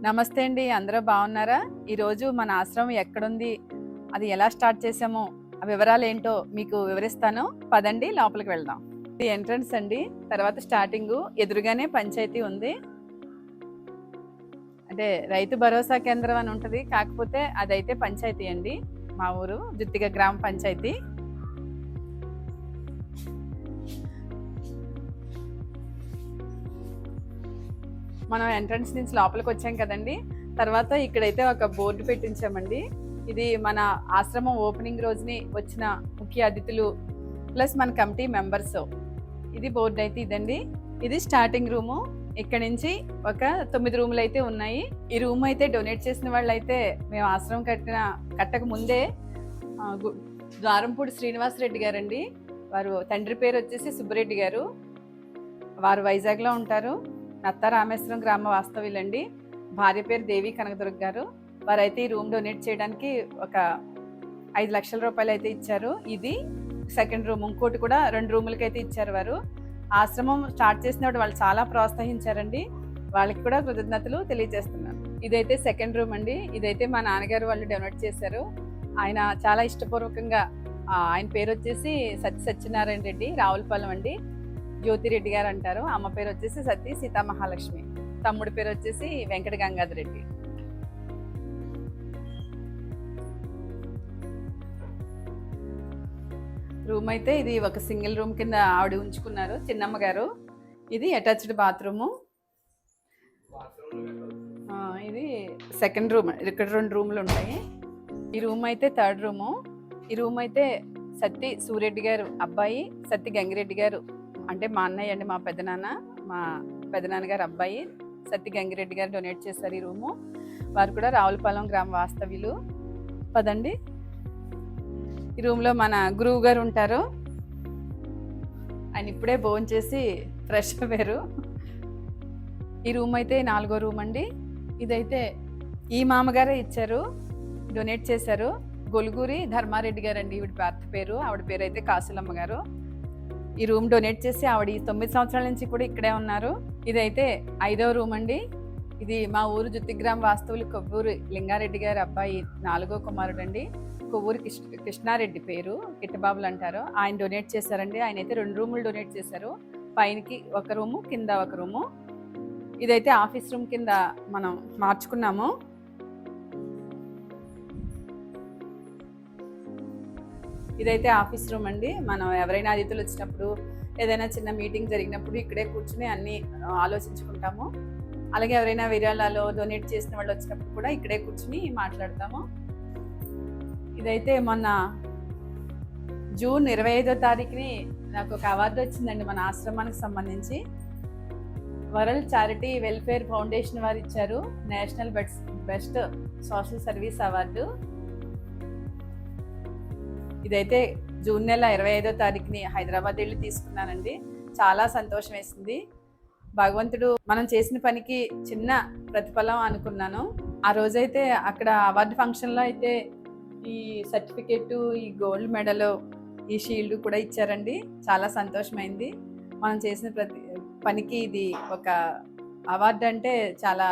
నమస్తే అండి, అందరూ బాగున్నారా? ఈరోజు మన ఆశ్రమం ఎక్కడుంది, అది ఎలా స్టార్ట్ చేసామో ఆ వివరాలు ఏంటో మీకు వివరిస్తాను. పదండి లోపలికి వెళ్దాం. ఇది ఎంట్రన్స్ అండి. తర్వాత స్టార్టింగ్ ఎదురుగానే పంచాయతీ ఉంది. అంటే రైతు భరోసా కేంద్రం అని ఉంటుంది, కాకపోతే అదైతే పంచాయతీ అండి. మా ఊరు జుత్తిగ గ్రామ పంచాయతీ. మనం ఎంట్రన్స్ నుంచి లోపలికి వచ్చాం కదండి. తర్వాత ఇక్కడైతే ఒక బోర్డు పెట్టించామండి. ఇది మన ఆశ్రమం ఓపెనింగ్ రోజుని వచ్చిన ముఖ్య అతిథులు ప్లస్ మన కమిటీ మెంబర్స్. ఇది బోర్డు అయితే ఇదండి. ఇది స్టార్టింగ్ రూము. ఇక్కడ నుంచి ఒక 9 రూములు అయితే ఉన్నాయి. ఈ రూమ్ అయితే డొనేట్ చేసిన వాళ్ళు అయితే మేము ఆశ్రమం కట్టక ముందే ద్వారంపూడి శ్రీనివాసరెడ్డి గారండి. వారు తండ్రి పేరు వచ్చేసి సుబ్బరెడ్డి గారు. వారు వైజాగ్లో ఉంటారు. నత్త రామేశ్వరం గ్రామ వాస్తవ్యులండి. భార్య పేరు దేవి కనకదుర్గ గారు. వారైతే ఈ రూమ్ డొనేట్ చేయడానికి ఒక 5 లక్షల రూపాయలు అయితే ఇచ్చారు. ఇది సెకండ్ రూమ్. ఇంకోటి కూడా 2 రూములకి అయితే ఇచ్చారు వారు. ఆశ్రమం స్టార్ట్ చేసినప్పుడు వాళ్ళు చాలా ప్రోత్సహించారండి. వాళ్ళకి కూడా కృతజ్ఞతలు తెలియజేస్తున్నాను. ఇదైతే సెకండ్ రూమ్ అండి. ఇదైతే మా నాన్నగారు వాళ్ళు డొనేట్ చేశారు. ఆయన చాలా ఇష్టపూర్వకంగా, ఆయన పేరు వచ్చేసి సత్యనారాయణ రెడ్డి, రావులపాలెం అండి. జ్యోతిరెడ్డి గారు అంటారు. అమ్మ పేరు వచ్చేసి సతీ సీతామహాలక్ష్మి. తమ్ముడి పేరు వచ్చేసి వెంకట గంగాధర్ రెడ్డి. రూమ్ అయితే ఇది ఒక సింగిల్ రూమ్ కింద ఆవిడ ఉంచుకున్నారు, చిన్నమ్మ గారు. ఇది అటాచ్డ్ బాత్రూము. ఇది సెకండ్ రూమ్. ఇక్కడ 2 రూములు ఉంటాయి. ఈ రూమ్ అయితే థర్డ్ రూము. ఈ రూమ్ అయితే సత్తి సూరెడ్డి గారు అబ్బాయి, సత్తి గంగిరెడ్డి గారు అంటే మా అన్నయ్య అండి, మా పెదనాన్నగారు అబ్బాయి సత్తి గంగిరెడ్డి గారు డొనేట్ చేశారు ఈ రూము. వారు కూడా రావులపాలెం గ్రామ వాస్తవ్యులు. పదండి. ఈ రూమ్లో మన గురువు గారు ఉంటారు. ఆయన ఇప్పుడే భోజనం చేసి ఫ్రెష్ అయ్యారు. ఈ రూమ్ అయితే 4వ రూమ్ అండి. ఇదైతే ఈ మామగారే ఇచ్చారు, డొనేట్ చేశారు. గొలుగూరి ధర్మారెడ్డి గారు అండి ఈవిడ భర్త పేరు. ఆవిడ పేరు అయితే కాసులమ్మ గారు. ఈ రూమ్ డొనేట్ చేసి ఆవిడ 9 సంవత్సరాల నుంచి కూడా ఇక్కడే ఉన్నారు. ఇదైతే 5వ రూమ్ అండి. ఇది మా ఊరు జుత్తిగ్రామ వాస్తవులు కొవ్వూరు లింగారెడ్డి గారి అబ్బాయి 4వ కుమారుడు అండి. కొవ్వూరు కృష్ణారెడ్డి పేరు, కిట్టబాబులు అంటారు. ఆయన డొనేట్ చేశారండి. ఆయన అయితే 2 రూములు డొనేట్ చేశారు. పైనకి ఒక రూము, కింద ఒక రూము. ఇదైతే ఆఫీస్ రూమ్ కింద మనం మార్చుకున్నాము. ఇదైతే ఆఫీస్ రూమ్ అండి. మనం ఎవరైనా అతిథులు వచ్చినప్పుడు, ఏదైనా చిన్న మీటింగ్ జరిగినప్పుడు ఇక్కడే కూర్చుని అన్నీ ఆలోచించుకుంటాము. అలాగే ఎవరైనా విరాళాలు డొనేట్ చేసిన వాళ్ళు వచ్చినప్పుడు కూడా ఇక్కడే కూర్చుని మాట్లాడతాము. ఇదైతే మొన్న జూన్ 25వ తారీఖుని నాకు ఒక అవార్డు వచ్చిందండి మన ఆశ్రమానికి సంబంధించి. వరల్డ్ చారిటీ వెల్ఫేర్ ఫౌండేషన్ వారు ఇచ్చారు national best social service award. ఇదైతే జూన్ నెల 25వ తారీఖుని హైదరాబాద్ వెళ్ళి తీసుకున్నానండి. చాలా సంతోషం వేసింది. భగవంతుడు మనం చేసిన పనికి చిన్న ప్రతిఫలం అనుకున్నాను. ఆ రోజైతే అక్కడ అవార్డు ఫంక్షన్లో అయితే ఈ సర్టిఫికెట్, ఈ గోల్డ్ మెడల్, ఈ షీల్డ్ కూడా ఇచ్చారండి. చాలా సంతోషమైంది. మనం చేసిన ప్రతి పనికి ఇది ఒక అవార్డు అంటే చాలా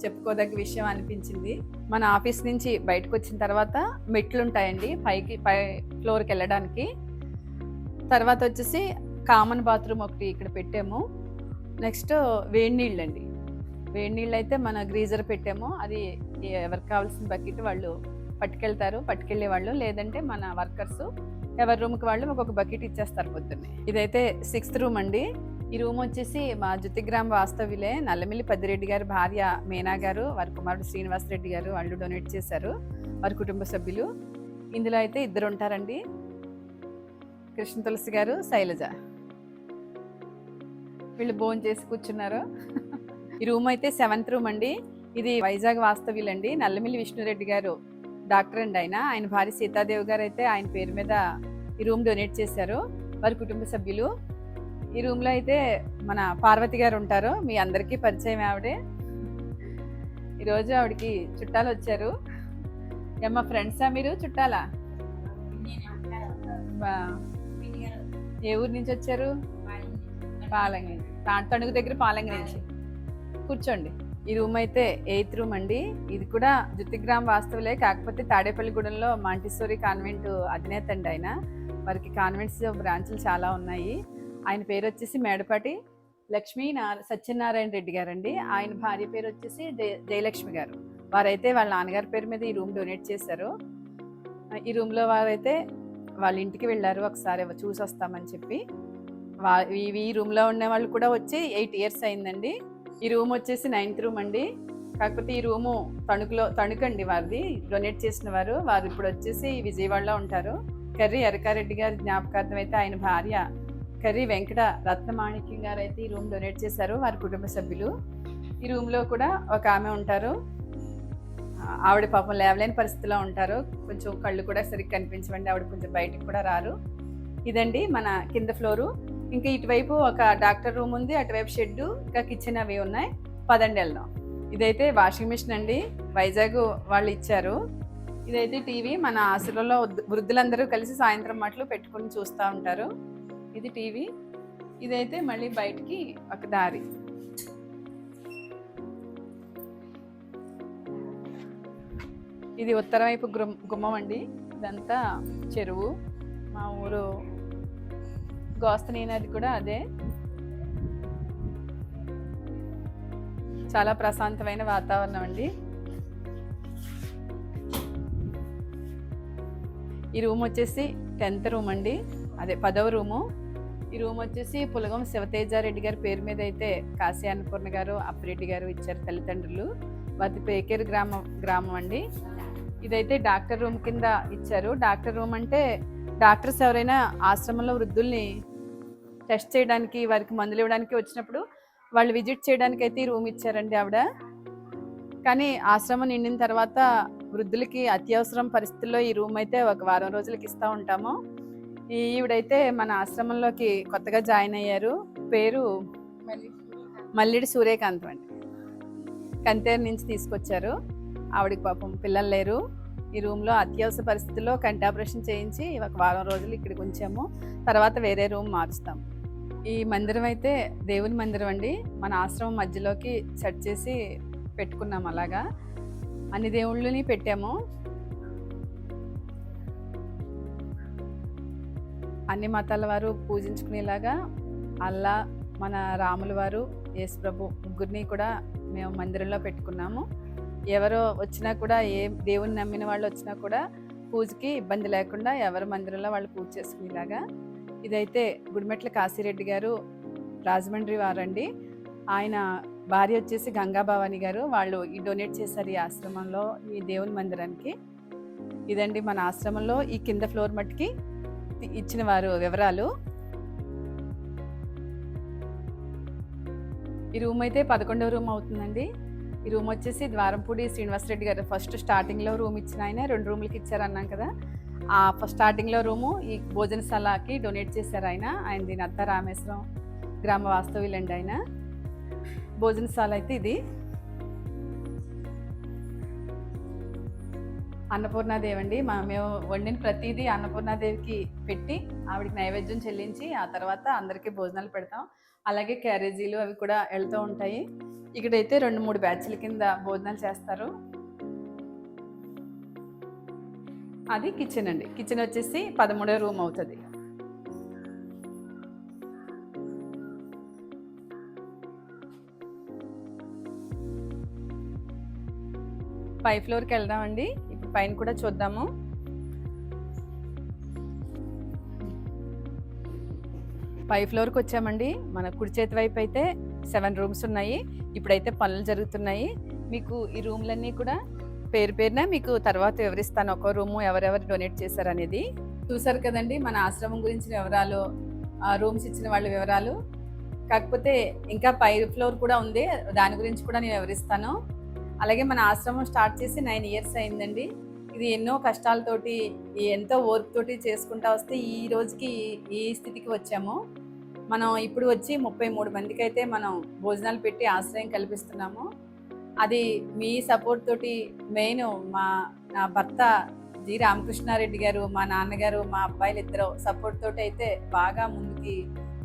చెప్పుకోదగ్గ విషయం అనిపించింది. మన ఆఫీస్ నుంచి బయటకు వచ్చిన తర్వాత మెట్లు ఉంటాయండి పై ఫ్లోర్కి వెళ్ళడానికి. తర్వాత వచ్చేసి కామన్ బాత్రూమ్ ఒకటి ఇక్కడ పెట్టాము. నెక్స్ట్ వేడి నీళ్ళు అండి. వేడి నీళ్ళు అయితే మన గ్రీజర్ పెట్టాము. అది ఎవరికి కావాల్సిన బకెట్ వాళ్ళు పట్టుకెళ్ళే వాళ్ళు, లేదంటే మన వర్కర్స్ ఎవరి రూమ్కి వాళ్ళు ఒక్కొక్క బకెట్ ఇచ్చేస్తారు పొద్దున్నే. ఇదైతే 6th రూమ్ అండి. ఈ రూమ్ వచ్చేసి మా జుత్తిగ్రామ వాస్తవ్యులే నల్లమిల్లి పెద్దిరెడ్డి గారి భార్య మీనా గారు, వారి కుమారుడు శ్రీనివాసరెడ్డి గారు వాళ్ళు డొనేట్ చేశారు, వారి కుటుంబ సభ్యులు. ఇందులో అయితే 2 ఉంటారండి, కృష్ణ తులసి గారు, శైలజ. వీళ్ళు భోజనం చేసి కూర్చున్నారు. ఈ రూమ్ అయితే 7th రూమ్ అండి. ఇది వైజాగ్ వాస్తవ్యులండి. నల్లమిల్లి విష్ణురెడ్డి గారు డాక్టర్ అండి. ఆయన భార్య సీతాదేవి గారు అయితే ఆయన పేరు మీద ఈ రూమ్ డొనేట్ చేశారు, వారి కుటుంబ సభ్యులు. ఈ రూమ్లో అయితే మన పార్వతి గారు ఉంటారు, మీ అందరికీ పరిచయం ఆవిడే. ఈరోజు ఆవిడకి చుట్టాలు వచ్చారు. ఏమ్మా ఫ్రెండ్సా మీరు, చుట్టాలా? ఏ ఊరు నుంచి వచ్చారు? పాలంగి. తణుకు దగ్గర పాలంగి నుంచి. కూర్చోండి. ఈ రూమ్ అయితే 8th రూమ్ అండి. ఇది కూడా జుత్తిగ్రామ్ వాస్తవులే, కాకపోతే తాడేపల్లిగూడెంలో మాంటిసోరీ కాన్వెంట్ అధినేత అండి ఆయన. వారికి కాన్వెంట్స్ బ్రాంచ్లు చాలా ఉన్నాయి. ఆయన పేరు వచ్చేసి మేడపాటి సత్యనారాయణ రెడ్డి గారండి. ఆయన భార్య పేరు వచ్చేసి జయలక్ష్మి గారు. వారైతే వాళ్ళ నాన్నగారి పేరు మీద ఈ రూమ్ డొనేట్ చేశారు. ఈ రూమ్లో వారైతే వాళ్ళ ఇంటికి వెళ్ళారు, ఒకసారి చూసి వస్తామని చెప్పి. ఈ రూమ్లో ఉన్న వాళ్ళు కూడా వచ్చి 8 years అయిందండి. ఈ రూమ్ వచ్చేసి 9th రూమ్ అండి. కాకపోతే ఈ రూము తణుకండి వారిది, డొనేట్ చేసిన వారు ఇప్పుడు వచ్చేసి విజయవాడలో ఉంటారు. కర్రీ ఎరకారెడ్డి గారి జ్ఞాపకార్థం అయితే ఆయన భార్య కర్రీ వెంకట రత్నమాణిక్యం గారు అయితే ఈ రూమ్ డొనేట్ చేశారు, వారి కుటుంబ సభ్యులు. ఈ రూమ్లో కూడా ఒక ఆమె ఉంటారు. ఆవిడ పాపం లేవలేని పరిస్థితిలో ఉంటారు, కొంచెం కళ్ళు కూడా సరిగ్గా కనిపించవండి, ఆవిడ కొంచెం బయటకు కూడా రారు. ఇదండి మన కింద ఫ్లోరు. ఇంకా ఇటువైపు ఒక డాక్టర్ రూమ్ ఉంది, అటువైపు షెడ్, ఇంకా కిచెన్ అవి ఉన్నాయి. పదండి వెళ్దాం. ఇదైతే వాషింగ్ మిషన్ అండి, వైజాగ్ వాళ్ళు ఇచ్చారు. ఇదైతే టీవీ, మన ఆశ్రమంలో వృద్ధులందరూ కలిసి సాయంత్రం మాటలు పెట్టుకుని చూస్తూ ఉంటారు. ఇది టీవీ. ఇదైతే మళ్ళీ బయటికి ఒక దారి. ఇది ఉత్తరం వైపు గుమ్మం అండి. ఇదంతా చెరువు. మా ఊరు గోస్తని నది కూడా అదే. చాలా ప్రశాంతమైన వాతావరణం అండి. ఈ రూమ్ వచ్చేసి 10th రూమ్ అండి, అదే 10వ రూము. ఈ రూమ్ వచ్చేసి పులగం శివతేజారెడ్డి గారి పేరు మీద అయితే కాశీ అన్నపూర్ణ గారు, అప్పిరెడ్డి గారు ఇచ్చారు తల్లిదండ్రులు. వారి పేకేరు గ్రామం అండి. ఇదైతే డాక్టర్ రూమ్ కింద ఇచ్చారు. డాక్టర్ రూమ్ అంటే డాక్టర్స్ ఎవరైనా ఆశ్రమంలో వృద్ధుల్ని టెస్ట్ చేయడానికి, వారికి మందులు ఇవ్వడానికి వచ్చినప్పుడు వాళ్ళు విజిట్ చేయడానికి అయితే ఈ రూమ్ ఇచ్చారండి ఆవిడ. కానీ ఆశ్రమం నిండిన తర్వాత వృద్ధులకి అత్యవసరం పరిస్థితుల్లో ఈ రూమ్ అయితే ఒక వారం రోజులకి ఇస్తూ ఉంటాము. ఈవిడైతే మన ఆశ్రమంలోకి కొత్తగా జాయిన్ అయ్యారు. పేరు మల్లిడి సూర్యకాంతం అండి. కంతేరు నుంచి తీసుకొచ్చారు. ఆవిడకి పాపం పిల్లలు లేరు. ఈ రూమ్లో అత్యవసర పరిస్థితుల్లో కంటి ఆపరేషన్ చేయించి ఒక వారం రోజులు ఇక్కడికి ఉంచాము, తర్వాత వేరే రూమ్ మారుస్తాం. ఈ మందిరం అయితే దేవుని మందిరం అండి. మన ఆశ్రమం మధ్యలోకి సెట్ చేసి పెట్టుకున్నాం. అలాగా అన్ని దేవుళ్ళని పెట్టాము. అన్ని మతాల వారు పూజించుకునేలాగా అల్లా, మన రాముల వారు, యేసు ప్రభు ముగ్గురిని కూడా మేము మందిరంలో పెట్టుకున్నాము. ఎవరో వచ్చినా కూడా, ఏ దేవుని నమ్మిన వాళ్ళు వచ్చినా కూడా పూజకి ఇబ్బంది లేకుండా ఎవరి మందిరంలో వాళ్ళు పూజ చేసుకునేలాగా. ఇదైతే గుడిమెట్ల కాశీరెడ్డి గారు రాజమండ్రి వారండి. ఆయన భార్య వచ్చేసి గంగాభవాని గారు. వాళ్ళు ఈ డొనేట్ చేశారు ఈ ఆశ్రమంలో, ఈ దేవుని మందిరానికి. ఇదండి మన ఆశ్రమంలో ఈ కింద ఫ్లోర్ మట్టుకి ఇచ్చిన వారు వివరాలు. ఈ రూమ్ అయితే 11వ రూమ్ అవుతుందండి. ఈ రూమ్ వచ్చేసి ద్వారంపూడి శ్రీనివాసరెడ్డి గారు ఫస్ట్ స్టార్టింగ్లో రూమ్ ఇచ్చిన ఆయన. 2 రూమ్లకి ఇచ్చారన్నాం కదా, ఆ స్టార్టింగ్లో రూము ఈ భోజనశాలకి డొనేట్ చేశారు ఆయన. ఆయనది నత్త రామేశ్వరం గ్రామ వాస్తవ్యులండి ఆయన. భోజనశాల అయితే ఇది. అన్నపూర్ణాదేవి అండి. మేము వండిన ప్రతిదీ అన్నపూర్ణాదేవికి పెట్టి ఆవిడకి నైవేద్యం చెల్లించి ఆ తర్వాత అందరికీ భోజనాలు పెడతాం. అలాగే క్యారేజీలు అవి కూడా వెళ్తూ ఉంటాయి. ఇక్కడైతే 2-3 బ్యాచ్ల కింద భోజనాలు చేస్తారు. అది కిచెన్ అండి. కిచెన్ వచ్చేసి 13వ రూమ్ అవుతుంది. పై ఫ్లోర్కి వెళ్దామండి. ఇప్పుడు పైన కూడా చూద్దాము. పై ఫ్లోర్కి వచ్చామండి. మన కుడి చేతి వైపు అయితే 7 రూమ్స్ ఉన్నాయి. ఇప్పుడైతే పనులు జరుగుతున్నాయి. మీకు ఈ రూమ్లన్నీ కూడా పేరు పేరున మీకు తర్వాత వివరిస్తాను. ఒక్కో రూము ఎవరెవరు డొనేట్ చేశారు అనేది. చూసారు కదండి మన ఆశ్రమం గురించిన వివరాలు, రూమ్స్ ఇచ్చిన వాళ్ళ వివరాలు. కాకపోతే ఇంకా పై ఫ్లోర్ కూడా ఉంది, దాని గురించి కూడా నేను వివరిస్తాను. అలాగే మన ఆశ్రమం స్టార్ట్ చేసి 9 years అయిందండి. ఇది ఎన్నో కష్టాలతోటి, ఎంతో ఓర్పుతోటి చేసుకుంటా వస్తే ఈ రోజుకి ఈ స్థితికి వచ్చాము. మనం ఇప్పుడు వచ్చి 33 మందికి అయితే మనం భోజనాలు పెట్టి ఆశ్రయం కల్పిస్తున్నాము. అది మీ సపోర్ట్ తోటి, మెయిన్ నా భర్త జి రామకృష్ణారెడ్డి గారు, మా నాన్నగారు, మా అబ్బాయిలు ఇద్దరు సపోర్ట్ తోటి అయితే బాగా ముందుకి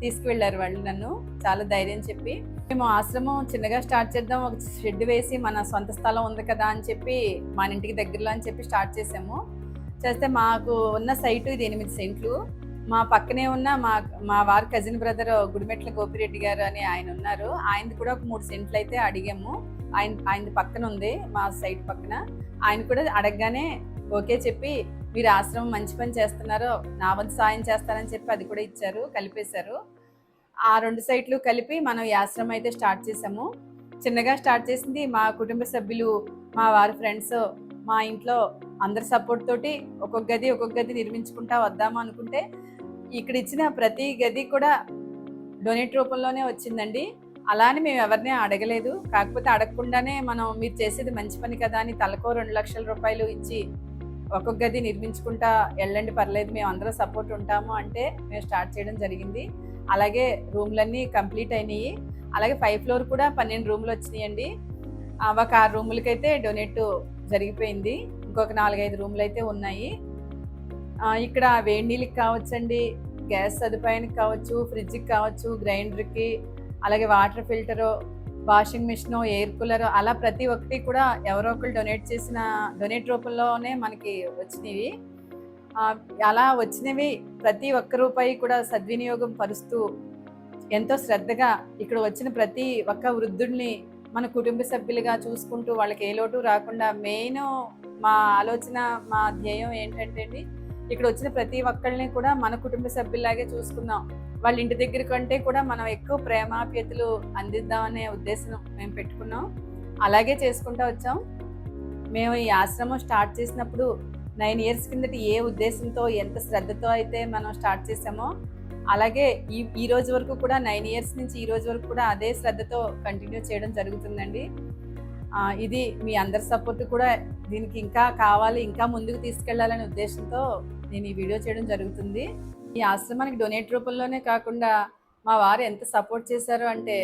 తీసుకువెళ్ళారు వాళ్ళు. నన్ను చాలా ధైర్యం చెప్పి మేము ఆశ్రమం చిన్నగా స్టార్ట్ చేద్దాం, ఒక షెడ్ వేసి మన సొంత స్థలం ఉంది కదా అని చెప్పి మన ఇంటికి దగ్గరలో అని చెప్పి స్టార్ట్ చేసాము. చేస్తే మాకు ఉన్న సైటు ఇది 8 సెంట్లు. మా పక్కనే ఉన్న మా వారి కజిన్ బ్రదర్ గుడిమెట్ల గోపిరెడ్డి గారు అని ఆయన ఉన్నారు. ఆయనది కూడా ఒక 3 సెంట్లు అయితే అడిగాము. ఆయనది పక్కన ఉంది, మా సైట్ పక్కన. ఆయన కూడా అడగగానే ఓకే చెప్పి, మీరు ఆశ్రమం మంచి పని చేస్తున్నారు, నా వంతు సాయం చేస్తానని చెప్పి అది కూడా ఇచ్చారు, కలిపేశారు. ఆ 2 సైట్లు కలిపి మనం ఈ ఆశ్రమం అయితే స్టార్ట్ చేసాము. చిన్నగా స్టార్ట్ చేసింది మా కుటుంబ సభ్యులు, మా వారి ఫ్రెండ్స్, మా ఇంట్లో అందరి సపోర్ట్ తోటి ఒక్కొక్క గది నిర్మించుకుంటా వద్దాము అనుకుంటే ఇక్కడ ఇచ్చిన ప్రతి గది కూడా డొనేట్ రూపంలోనే వచ్చిందండి. అలా అని మేము ఎవరిని అడగలేదు. కాకపోతే అడగకుండానే మనం మీరు చేసేది మంచి పని కదా అని తలకో 2 లక్షల రూపాయలు ఇచ్చి ఒక్కొక్క గది నిర్మించుకుంటా వెళ్ళండి, పర్లేదు మేము అందరూ సపోర్ట్ ఉంటాము అంటే మేము స్టార్ట్ చేయడం జరిగింది. అలాగే రూమ్లన్నీ కంప్లీట్ అయినాయి. అలాగే 5th ఫ్లోర్ కూడా 12 రూములు వచ్చినాయండి. ఒక 6 రూములకైతే డొనేట్ జరిగిపోయింది. ఇంకొక 4-5 రూములు అయితే ఉన్నాయి. ఇక్కడ వేడి నీళ్ళకి కావచ్చండి, గ్యాస్ సదుపాయానికి కావచ్చు, ఫ్రిడ్జ్కి కావచ్చు, గ్రైండర్కి, అలాగే water filter, washing machine, air cooler, అలా ప్రతి ఒక్కటి కూడా ఎవరో ఒకరు డొనేట్ రూపంలోనే మనకి వచ్చినవి. అలా వచ్చినవి ప్రతి ఒక్క రూపాయి కూడా సద్వినియోగం పరుస్తూ ఎంతో శ్రద్ధగా ఇక్కడ వచ్చిన ప్రతి ఒక్క వృద్ధుడిని మన కుటుంబ సభ్యులుగా చూసుకుంటూ వాళ్ళకి ఏ లోటు రాకుండా, మెయిన్ మా ఆలోచన, మా ధ్యేయం ఏంటంటే అండి, ఇక్కడ వచ్చిన ప్రతి ఒక్కళ్ళని కూడా మన కుటుంబ సభ్యుల్లాగే చూసుకుందాం. వాళ్ళ ఇంటి దగ్గర కంటే కూడా మనం ఎక్కువ ప్రేమాప్యతలు అందిద్దామనే ఉద్దేశం మేము పెట్టుకున్నాం. అలాగే చేసుకుంటూ వచ్చాం. మేము ఈ ఆశ్రమం స్టార్ట్ చేసినప్పుడు 9 ఇయర్స్ కిందటి ఏ ఉద్దేశంతో, ఎంత శ్రద్ధతో అయితే మనం స్టార్ట్ చేసామో, అలాగే ఈ రోజు వరకు కూడా 9 ఇయర్స్ నుంచి ఈ రోజు వరకు కూడా అదే శ్రద్ధతో కంటిన్యూ చేయడం జరుగుతుందండి. ఇది మీ అందరి సపోర్ట్ కూడా దీనికి ఇంకా కావాలి, ఇంకా ముందుకు తీసుకెళ్లాలనే ఉద్దేశంతో నేను ఈ వీడియో చేయడం జరుగుతుంది. ఈ ఆశ్రమానికి డొనేట్ రూపంలోనే కాకుండా మా వారు ఎంత సపోర్ట్ చేశారు అంటే,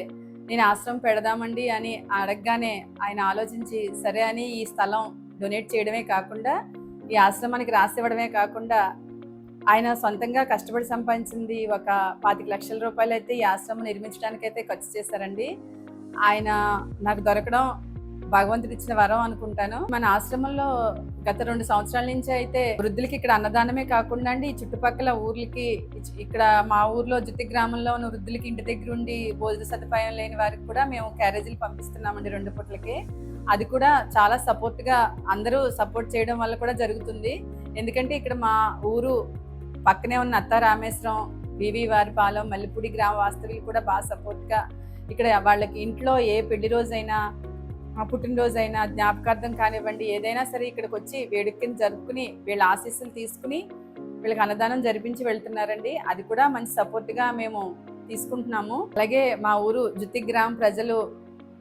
నేను ఆశ్రమం పెడదామండి అని అడగగానే ఆయన ఆలోచించి సరే అని ఈ స్థలం డొనేట్ చేయడమే కాకుండా, ఈ ఆశ్రమానికి రాసివ్వడమే కాకుండా, ఆయన సొంతంగా కష్టపడి సంపాదించింది ఒక 25 లక్షల రూపాయలు అయితే ఈ ఆశ్రమం నిర్మించడానికైతే ఖర్చు చేశారండి. ఆయన నాకు దొరకడం భగవంతుడు ఇచ్చిన వరం అనుకుంటాను. మన ఆశ్రమంలో గత 2 సంవత్సరాల నుంచి అయితే వృద్ధులకి ఇక్కడ అన్నదానమే కాకుండా అండి, చుట్టుపక్కల ఊర్లకి, ఇక్కడ మా ఊర్లో జుత్తి గ్రామంలో ఉన్న వృద్ధులకి ఇంటి దగ్గర ఉండి భోజన సదుపాయం లేని వారికి కూడా మేము క్యారేజీలు పంపిస్తున్నామండి 2 పూట్లకి. అది కూడా చాలా సపోర్ట్గా అందరూ సపోర్ట్ చేయడం వల్ల కూడా జరుగుతుంది. ఎందుకంటే ఇక్కడ మా ఊరు పక్కనే ఉన్న అత్త రామేశ్వరం, వివి వారిపాలెం, మల్లిపూడి గ్రామ వాస్తవ్యులు కూడా బాగా సపోర్ట్గా ఇక్కడ వాళ్ళకి ఇంట్లో ఏ పెళ్లి రోజైనా, పుట్టినరోజైనా, జ్ఞాపకార్థం కానివ్వండి, ఏదైనా సరే ఇక్కడికి వచ్చి వేడుకని జరుపుకుని వీళ్ళ ఆశీస్సులు తీసుకుని వీళ్ళకి అన్నదానం జరిపించి వెళ్తున్నారండి. అది కూడా మంచి సపోర్ట్గా మేము తీసుకుంటున్నాము. అలాగే మా ఊరు జుత్తి గ్రామ ప్రజలు,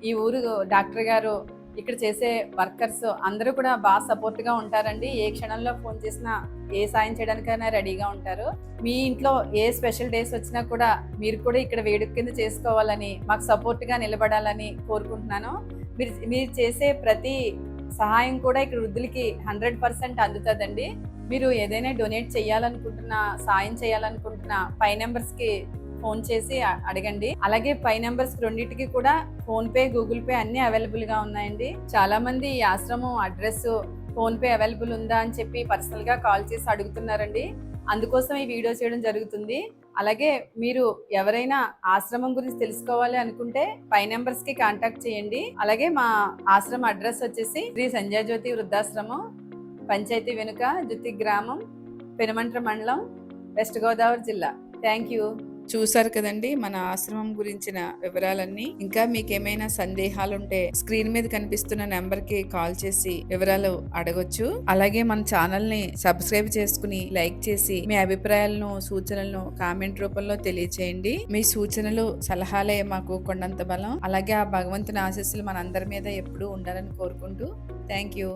ఈ ఊరు డాక్టర్ గారు, ఇక్కడ చేసే వర్కర్స్ అందరూ కూడా బాగా సపోర్ట్గా ఉంటారండి. ఏ క్షణంలో ఫోన్ చేసినా ఏ సాయం చేయడానికైనా రెడీగా ఉంటారు. మీ ఇంట్లో ఏ స్పెషల్ డేస్ వచ్చినా కూడా మీరు కూడా ఇక్కడ వేడుక కింద చేసుకోవాలని, మాకు సపోర్ట్గా నిలబడాలని కోరుకుంటున్నాను. మీరు చేసే ప్రతి సహాయం కూడా ఇక్కడ వృద్ధులకి 100% అందుతుందండి. మీరు ఏదైనా డొనేట్ చేయాలనుకుంటున్నా, సాయం చేయాలనుకుంటున్నా పై నెంబర్స్కి ఫోన్ చేసి అడగండి. అలాగే పై నెంబర్స్ రెండింటికి కూడా ఫోన్పే, గూగుల్ పే అన్నీ అవైలబుల్గా ఉన్నాయండి. చాలా మంది ఈ ఆశ్రమం అడ్రస్, ఫోన్పే అవైలబుల్ ఉందా అని చెప్పి పర్సనల్గా కాల్ చేసి అడుగుతున్నారండి. అందుకోసం ఈ వీడియో చేయడం జరుగుతుంది. అలాగే మీరు ఎవరైనా ఆశ్రమం గురించి తెలుసుకోవాలి అనుకుంటే పై నెంబర్స్కి కాంటాక్ట్ చేయండి. అలాగే మా ఆశ్రమం అడ్రస్ వచ్చేసి శ్రీ సంజయ్ జ్యోతి వృద్ధాశ్రమం, పంచాయతీ వెనుక, జుత్తి గ్రామం, పెనుమంట్ర మండలం, వెస్ట్ గోదావరి జిల్లా. Thank you. చూసారు కదండి మన ఆశ్రమం గురించిన వివరాలన్నీ. ఇంకా మీకు ఏమైనా సందేహాలు ఉంటే స్క్రీన్ మీద కనిపిస్తున్న నెంబర్ కి కాల్ చేసి వివరాలు అడగొచ్చు. అలాగే మన ఛానల్ ని సబ్స్క్రైబ్ చేసుకుని లైక్ చేసి మీ అభిప్రాయాలను, సూచనలను కామెంట్ రూపంలో తెలియచేయండి. మీ సూచనలు, సలహాలే మాకు కొండంత బలం. అలాగే ఆ భగవంతుని ఆశీస్సులు మనందరి మీద ఎప్పుడూ ఉండాలని కోరుకుంటూ థ్యాంక్ యూ.